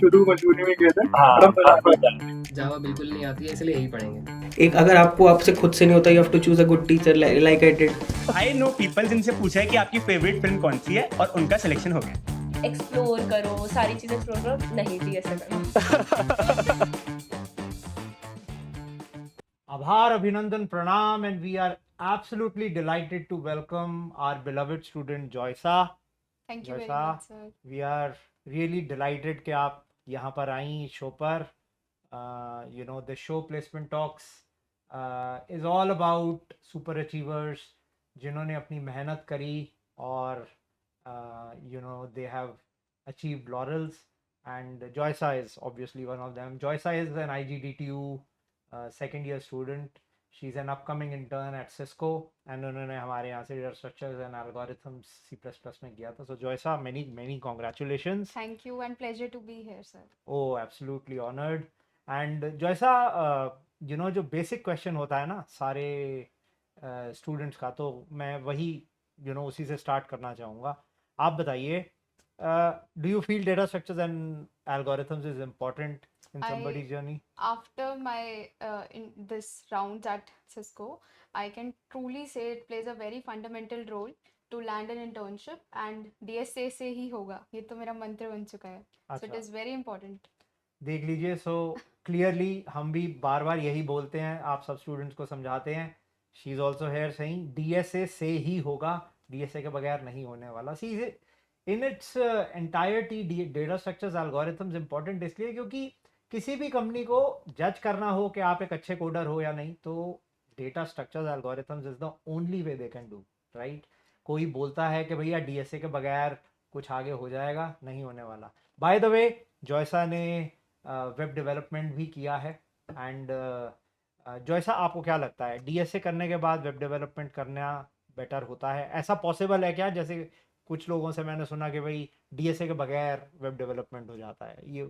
शुरू मजबूरी में किए थे, हाँ, पर अब मजा आता है। जावा बिल्कुल नहीं आती है, इसलिए यही पढ़ेंगे। एक अगर आपको आपसे खुद से नहीं होता, you have to choose a good teacher like I did. I know people जिनसे पूछा है कि आपकी फेवरेट फिल्म कौन सी है और उनका सिलेक्शन हो गया। एक्सप्लोर करो, सारी चीजें एक्सप्लोर करो, नहीं जी ऐसा करो। Abhar, Abhinandan, Pranam, and we are absolutely delighted to welcome our beloved student Joysa. Thank you very Joysa, much, sir. we are really delighted कि आप यहाँ पर आई शो पर. You know, the show Placement Talks is all about super achievers जिन्होंने अपनी मेहनत करी और you know, they have achieved laurels, and Joysa is obviously one of them. Joysa is an IGDTU second year student. She's an upcoming intern at Cisco, and उन्होंने हमारे यहाँ से data structures and algorithms C++ में किया था. So Joysa, many congratulations. Thank you and pleasure to be here, sir. Oh, absolutely honored. And Joysa, you know, जो basic question होता है ना सारे students का, तो मैं वही you know उसी से start करना चाहूँगा. आप बताइए, do you feel data structures and algorithms is important in somebody's journey? After my in this round at Cisco, I can truly say it plays a very fundamental role to land an internship, and DSA से ही होगा, ये तो मेरा मंत्र बन चुका है. So it अच्छा. is very important. देख लीजिए, सो क्लियरली हम भी बार बार यही बोलते हैं, आप सब स्टूडेंट्स को समझाते हैं. She is also here saying DSA से ही होगा, डीएसए के बगैर नहीं होने वाला. See in its entirety data structures algorithms important इसलिए क्योंकि किसी भी कंपनी को जज करना हो कि आप एक अच्छे कोडर हो या नहीं, तो data structures algorithms is the only way they can do, right. कोई बोलता है कि भैया डीएसए के बगैर कुछ आगे हो जाएगा, नहीं होने वाला. बाय द वे, जॉयसा ने वेब डेवलपमेंट भी किया है. एंड जॉयसा, आपको क्या लगता है डीएसए करने के बाद वेब डेवलपमेंट करना बेटर होता है? ऐसा पॉसिबल है क्या? जैसे कुछ लोगों से मैंने सुना कि भाई डीएसए के बगैर वेब डेवलपमेंट हो जाता है. ये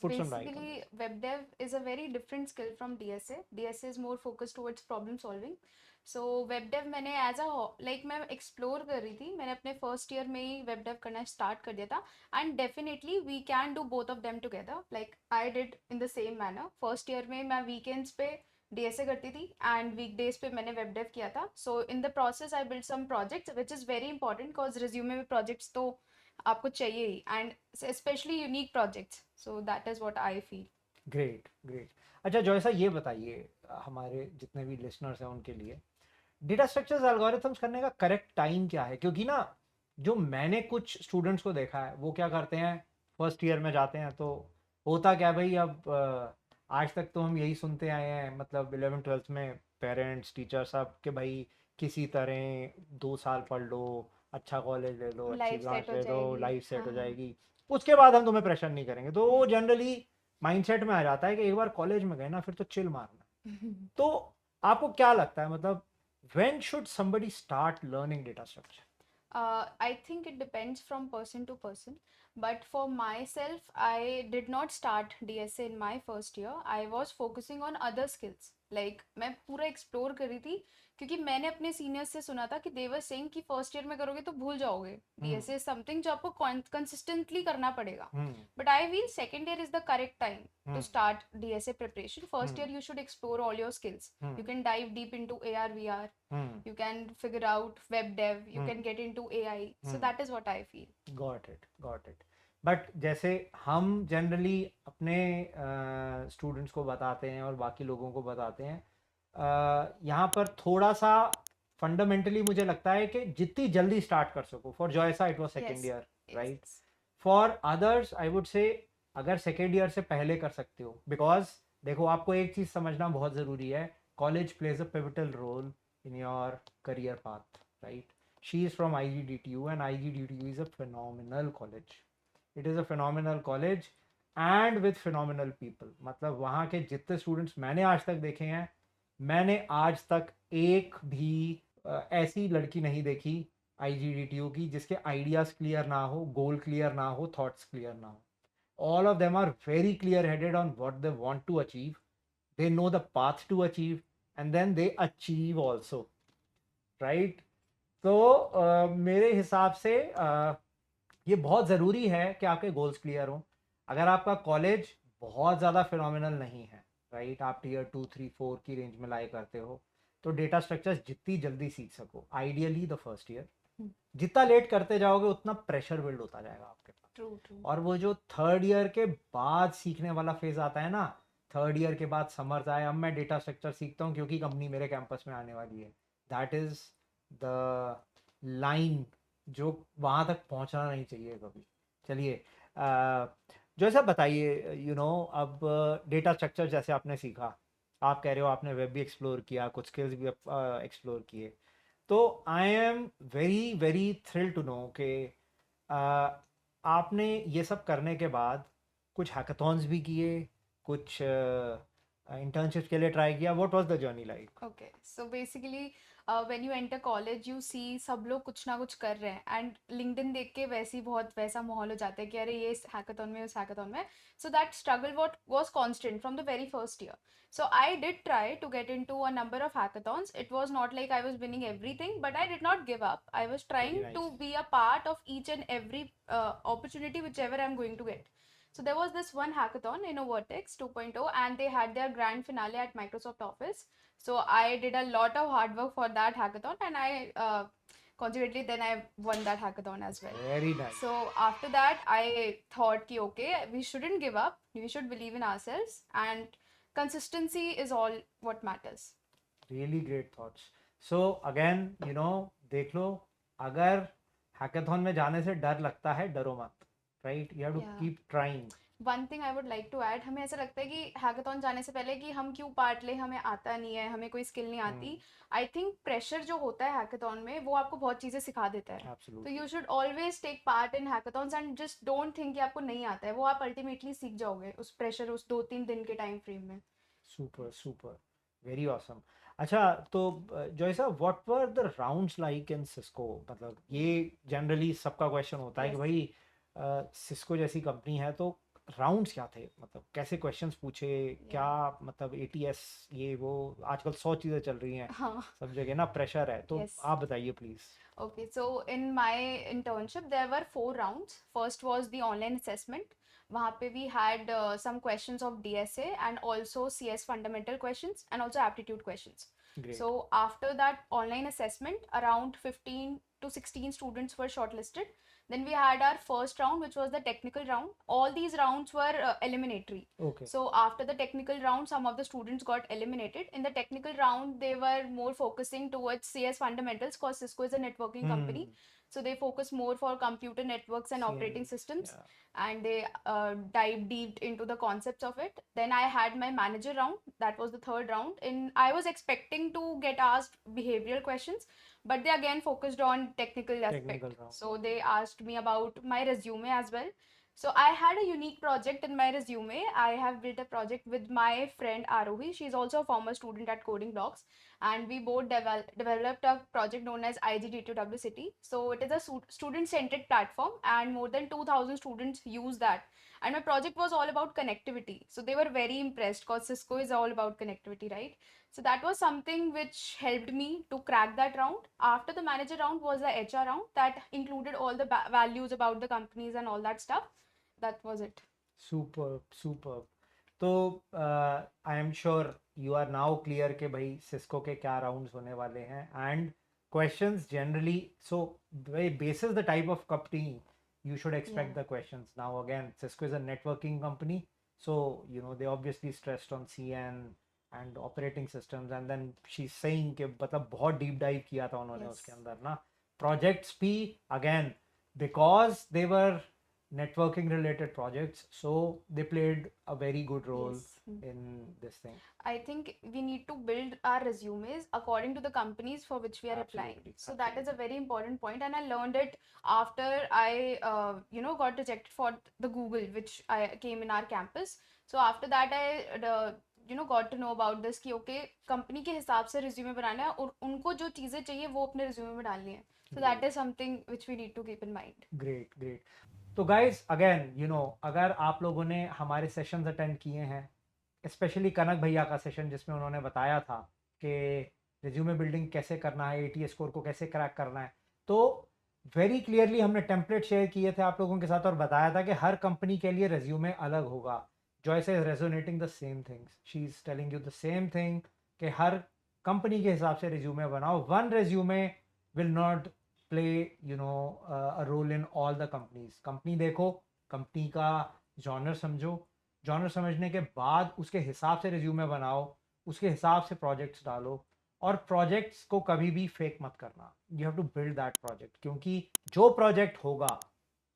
put some light on Basically, this. web dev is a very different skill from DSA. DSA is more focused towards problem solving. So web dev मैंने as a like मैं explore कर रही थी, मैंने अपने first year में ही web dev करना start कर दिया था. And definitely we can do both of them together. Like I did in the same manner. First year में मैं weekends पे DSA करती थी and weekdays पे मैंने web dev किया था. So in the process I built some projects which is very important because resume में projects तो आपको चाहिए ही, and especially unique projects. So that is what I feel. Great great. अच्छा जॉयसा, ये बताइए हमारे जितने भी लिसनर्स हैं उनके लिए, डेटा स्ट्रक्चर्स एल्गोरिथम्स करने का करेक्ट टाइम क्या है? क्योंकि ना जो मैंने कुछ स्टूडेंट्स को देखा है वो क्या करते हैं, फर्स्ट ईयर में जाते हैं तो होता क्या है भाई, अब आज तक तो हम यही सुनते आए हैं, मतलब 11th 12th में पेरेंट्स टीचर सब कि भाई किसी तरह 2 साल पढ़ लो, अच्छा कॉलेज ले लो, अच्छी Life ब्रांच set हो ले लो, जाएगी. लाइफ सेट हो हाँ. जाएगी, उसके बाद हम तुम्हें प्रेशर नहीं करेंगे. तो वो जनरली माइंडसेट में आ जाता है कि एक बार कॉलेज में गए ना फिर तो चिल मारना. तो आपको क्या लगता है, मतलब when should somebody start learning data structure? I think it depends from person to person. But for myself, I did not start DSA in my first year. I was focusing on other skills. Like मैं पूरा explore कर रही थी क्योंकि मैंने अपने seniors से सुना था कि they were saying कि फर्स्ट ईयर में करोगे तो भूल जाओगे. DSA is something जो आपको कंसिस्टेंटली करना पड़ेगा. But I feel second year is the correct time to start DSA preparation. First year you should explore all your skills. You can dive deep into AR, VR. You can figure out web dev. You can get into AI. So that is what I feel. Got it, got it. But जैसे हम generally अपने students को बताते हैं और बाकी लोगों को बताते हैं, यहाँ पर थोड़ा सा फंडामेंटली मुझे लगता है कि जितनी जल्दी स्टार्ट कर सको. For Joysa it was second Yes. Year, right. Yes. For others I would say अगर सेकेंड ईयर से पहले कर सकते हो, बिकॉज देखो आपको एक चीज़ समझना बहुत ज़रूरी है, college plays a pivotal role in your career path, right? She is from IGDTU and IGDTU is a phenomenal college. It is a phenomenal college and with phenomenal people. मतलब वहाँ के जितने स्टूडेंट्स मैंने आज तक देखे हैं, मैंने आज तक एक भी ऐसी लड़की नहीं देखी IGDTU की जिसके आइडियाज़ क्लियर ना हो, गोल क्लियर ना हो, थॉट्स क्लियर ना हो. All of them are very clear headed on what they want to achieve. They know the path to achieve and then they achieve also, right? तो मेरे हिसाब से ये बहुत ज़रूरी है कि आपके गोल्स क्लियर हों. अगर आपका कॉलेज बहुत ज़्यादा फिनोमिनल नहीं है, राइट, आप टीयर 2 3 4 की रेंज में लाई करते हो, तो डेटा स्ट्रक्चर्स जितनी जल्दी सीख सको, आइडियली द फर्स्ट ईयर, जितना लेट करते जाओगे उतना प्रेशर बिल्ड होता जाएगा आपके पास। ट्रू ट्रू और वो जो थर्ड ईयर के बाद सीखने वाला फेज आता है ना, थर्ड ईयर के बाद समर्स आए, अब मैं डेटा स्ट्रक्चर सीखता हूँ क्योंकि कंपनी मेरे कैंपस में आने वाली है, दैट इज द लाइन जो वहां तक पहुंचना नहीं चाहिए कभी। चलिए जो ऐसा बताइए, अब डेटा स्ट्रक्चर जैसे आपने सीखा, आप कह रहे हो आपने वेब भी एक्सप्लोर किया, कुछ स्किल्स भी एक्सप्लोर किए, तो I am very very thrill to know कि आपने ये सब करने के बाद कुछ हैकाथॉन्स भी किए, कुछ इंटर्नशिप के लिए ट्राई किया, what was the journey like? Okay so basically when you enter college you see सब लोग कुछ ना कुछ कर रहे हैं एंड लिंक्डइन देख के वैसे ही बहुत वैसा माहौल हो जाता है कि अरे ये इस हैकाथॉन में उस हैकाथॉन में, so that struggle what was constant from the very first year. So I did try to get into a number of hackathons. It was not like I was winning everything, but I did not give up. I was trying Very to nice. be a part of each and every opportunity whichever I'm going to get. So there was this one hackathon in Vertex 2.0 and they had their grand finale at Microsoft Office. So I did a lot of hard work for that hackathon and I consequently then I won that hackathon as well. Very nice. So after that, I thought ki okay, we shouldn't give up. We should believe in ourselves, and consistency is all what matters. Really great thoughts. So again देख लो, अगर hackathon में जाने से डर लगता है, डरो मत, right, you have to Yeah. Keep trying. One thing I would like to add, हमें ऐसा लगता है कि हैकाथॉन जाने से पहले कि हम क्यों पार्ट ले, हमें आता नहीं है, हमें कोई स्किल नहीं आती. आई थिंक प्रेशर जो होता है हैकाथॉन में वो आपको बहुत चीज़ें सिखा देता है. तो absolutely. You should always take part in hackathons and just don't think कि आपको नहीं आता है, वो आप अल्टीमेटली सीख जाओगे उस प्रेशर, उस 2-3 दिन के टाइम फ्रेम में. Super super, very awesome. अच्छा, तो जॉय साहब, what were the rounds like in Cisco? मतलब ये जनरली सबका क्वेश्चन होता है कि Yes. भाई सिस्को जैसी कंपनी है तो राउंड्स क्या थे, मतलब कैसे क्वेश्चंस पूछे, क्या मतलब एटीएस ये वो, आजकल 100 चीज़ें चल रही हैं हाँ. सब जगह ना, प्रेशर है, तो Yes. आप बताइए please. Okay, so in my internship there were 4 rounds. First was the online assessment. वहाँ पे we had some questions of DSA and also CS fundamental questions and also aptitude questions. Great. So after that online assessment, around 15 to 16 students were shortlisted. Then we had our first round, which was the technical round. All these rounds were eliminatory. Okay. So after the technical round, some of the students got eliminated. In the technical round, they were more focusing towards CS fundamentals because Cisco is a networking company. So they focus more for computer networks and operating systems, and they dive deep into the concepts of it. Then I had my manager round. That was the third round. I was expecting to get asked behavioral questions, but they again focused on technical aspect. Technical round. So they asked me about my resume as well. So I had a unique project in my resume. I have built a project with my friend Arohi. She's also a former student at Coding Blocks, and we both developed a project known as IGD2W City. So it is a student-centered platform, and more than 2,000 students use that. And my project was all about connectivity. So they were very impressed because Cisco is all about connectivity, right? So that was something which helped me to crack that round. After the manager round was the HR round that included all the values about the companies and all that stuff. That was it. Super super. तो I am sure you are now clear कि भाई Cisco के क्या rounds होने वाले हैं, and questions generally, so basis the type of company you should expect Yeah. the questions. Now again, Cisco is a networking company, so they obviously stressed on CN and operating systems, and then she's saying कि मतलब बहुत deep dive किया था उन्होंने Yes. उसके अंदर ना, projects भी again because they were networking related projects, so they played a very good role Yes. in this thing. I think we need to build our resumes according to the companies for which we are applying. Absolutely, So that is a very important point, and I learned it after I got rejected for the Google, which I came in our campus. So after that I got to know about this कि okay, company के हिसाब से resume बनाना है और उनको जो चीज़ें चाहिए वो अपने resume में डालनी है. So that is something which we need to keep in mind. Great, great. तो गाइज अगेन अगर आप लोगों ने हमारे सेशंस अटेंड किए हैं, स्पेशली कनक भैया का सेशन जिसमें उन्होंने बताया था कि रिज्यूमे बिल्डिंग कैसे करना है, एटीएस स्कोर को कैसे क्रैक करना है, तो वेरी क्लियरली हमने टेम्पलेट शेयर किए थे आप लोगों के साथ और बताया था कि हर कंपनी के लिए रेज्यूमे अलग होगा. Joyce is resonating the same things. She is telling you the same thing कि हर कंपनी के हिसाब से रेज्यूमे बनाओ. One resume will not play you know a role in all the companies. Company देखो, कंपनी का जॉनर समझो, genre समझने के बाद उसके हिसाब से रिज्यूमे बनाओ, उसके हिसाब से प्रोजेक्ट्स डालो. और प्रोजेक्ट्स को कभी भी फेक मत करना. You have to build that project, क्योंकि जो प्रोजेक्ट होगा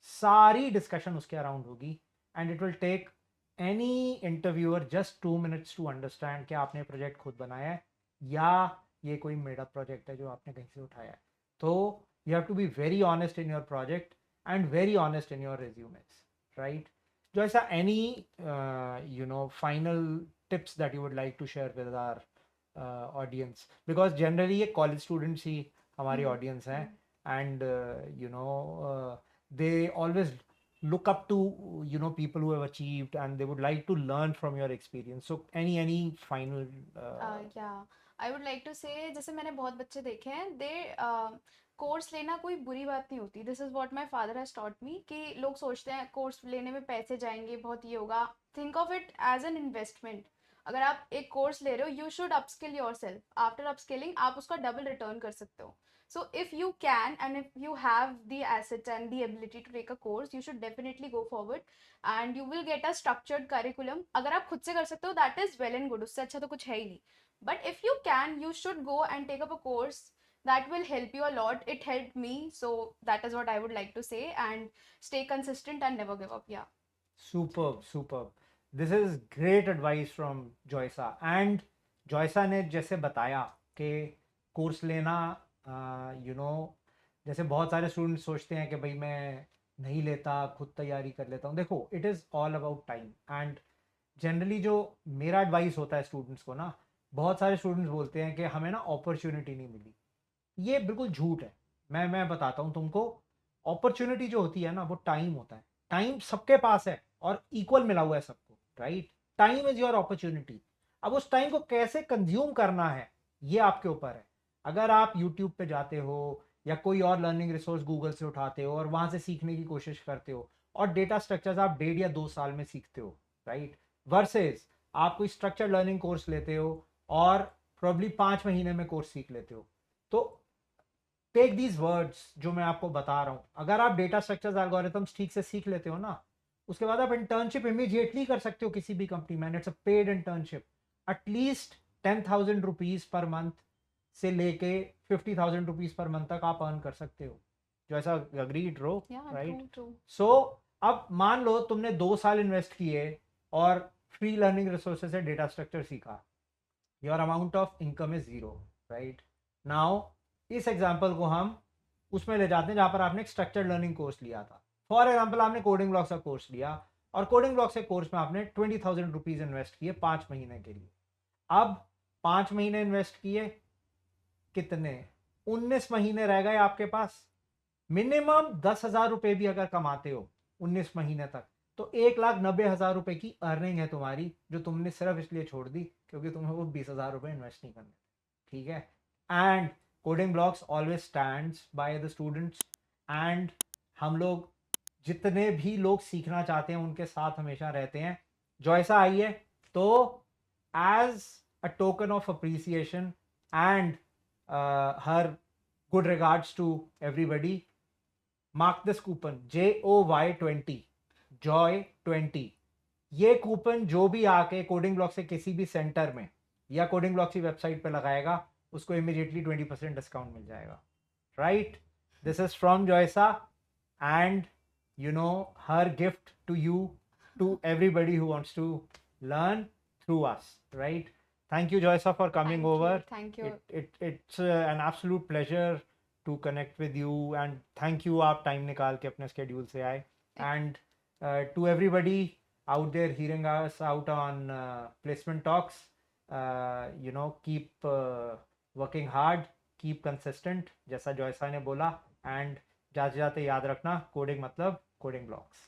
सारी डिस्कशन उसके अराउंड होगी. And it will take any interviewer just 2 minutes to understand कि आपने प्रोजेक्ट खुद बनाया है या ये कोई मेडअप प्रोजेक्ट है जो आपने कहीं से उठाया है. तो you have to be very honest in your project and very honest in your resumes, right? जो ऐसा any final tips that you would like to share with our audience, because generally ये college students ही हमारी audience हैं, and they always look up to people who have achieved and they would like to learn from your experience. So any final yeah, I would like to say, जैसे मैंने बहुत बच्चे देखे हैं, दे course लेना कोई बुरी बात नहीं होती. This is what my father has taught me, कि लोग सोचते हैं कोर्स लेने में पैसे जाएंगे, बहुत ये होगा. Think of it as an investment. अगर आप एक कोर्स ले रहे हो, you should upskill yourself. After upskilling आप उसका डबल रिटर्न कर सकते हो. So if you can and if you have the assets and the ability to take a course, you should definitely go forward and you will get a structured curriculum. अगर आप खुद से कर सकते हो, that is well and good. उससे अच्छा तो कुछ है ही नहीं. But if you can, you should go and take up a course that will help you a lot. It helped me, so that is what I would like to say. And stay consistent and never give up. Yeah. superb. This is great advice from Joysa. And Joysa ने जैसे बताया कि course लेना जैसे बहुत सारे students सोचते हैं कि भाई मैं नहीं लेता, खुद तैयारी कर लेता हूँ. देखो, it is all about time. And generally जो मेरा एडवाइस होता है स्टूडेंट्स को ना, बहुत सारे स्टूडेंट्स बोलते हैं कि हमें ना अपॉर्चुनिटी नहीं मिली. ये बिल्कुल झूठ है. मैं बताता हूँ तुमको. अपॉर्चुनिटी जो होती है ना, वो टाइम होता है. टाइम सबके पास है और इक्वल मिला हुआ है सबको, right? Time is your opportunity. अब उस टाइम को कैसे कंज्यूम करना है, ये आपके ऊपर है. अगर आप YouTube पे जाते हो या कोई और लर्निंग रिसोर्स गूगल से उठाते हो और वहाँ से सीखने की कोशिश करते हो और डेटा स्ट्रक्चर्स आप 1.5 या 2 साल में सीखते हो, राइट? वर्सेस आप कोई स्ट्रक्चर्ड लर्निंग कोर्स लेते हो और प्रॉब्ली 5 महीने में कोर्स सीख लेते हो. तो टेक दीज वर्ड्स जो मैं आपको बता रहा हूँ. अगर आप डेटा स्ट्रक्चर्स एल्गोरिथम्स ठीक से सीख लेते हो ना, उसके बाद आप इंटर्नशिप इमीडिएटली कर सकते हो किसी भी कंपनी में. It's a paid internship. At least 10,000 rupees per month से लेके 50,000 रुपीज़ पर मंथ तक आप अर्न कर सकते हो. जो ऐसा अग्रीड रो, राइट? सो अब मान लो तुमने 2 साल इन्वेस्ट किए और फ्री लर्निंग रिसोर्सेज से डेटा स्ट्रक्चर सीखा. Your amount of income is 0, right? Now इस एग्जाम्पल को हम उसमें ले जाते हैं जहाँ पर आपने एक स्ट्रक्चर्ड लर्निंग कोर्स लिया था. फॉर एग्जाम्पल आपने कोडिंग ब्लॉक्स का कोर्स लिया और कोडिंग ब्लॉक्स के कोर्स में आपने 20,000 रुपीज़ इन्वेस्ट किए 5 महीने के लिए. अब 5 महीने इन्वेस्ट किए, कितने? 19 महीने रह गए आपके पास. मिनिमम 10,000 रुपये भी अगर कमाते हो 19 महीने तक, तो 1,90,000 रुपये की अर्निंग है तुम्हारी, जो तुमने सिर्फ इसलिए छोड़ दी क्योंकि तुम्हें वो 20,000 रुपये इन्वेस्ट नहीं करने. ठीक है? And coding blocks always stands by the students. And हम लोग जितने भी लोग सीखना चाहते हैं उनके साथ हमेशा रहते हैं. जॉयसा आई है तो as a token of appreciation and her good regards to everybody, mark this coupon JOY20, JOY20. ये कूपन जो भी आके कोडिंग ब्लॉक से किसी भी सेंटर में या कोडिंग ब्लॉक की वेबसाइट पे लगाएगा, उसको इमीडिएटली 20% डिस्काउंट मिल जाएगा, right? This is from Joysa and her gift to you, to everybody who wants to learn through us, right? Thank you, Joysa, for coming over. Thank you. It's an absolute pleasure to connect with you, and thank you आप time निकाल के अपने schedule से आए. And to everybody out there hearing us out on placement talks, keep working hard, keep consistent, जैसा जॉयसा ने बोला. And जाते जाते याद रखना, कोडिंग मतलब कोडिंग ब्लॉक्स.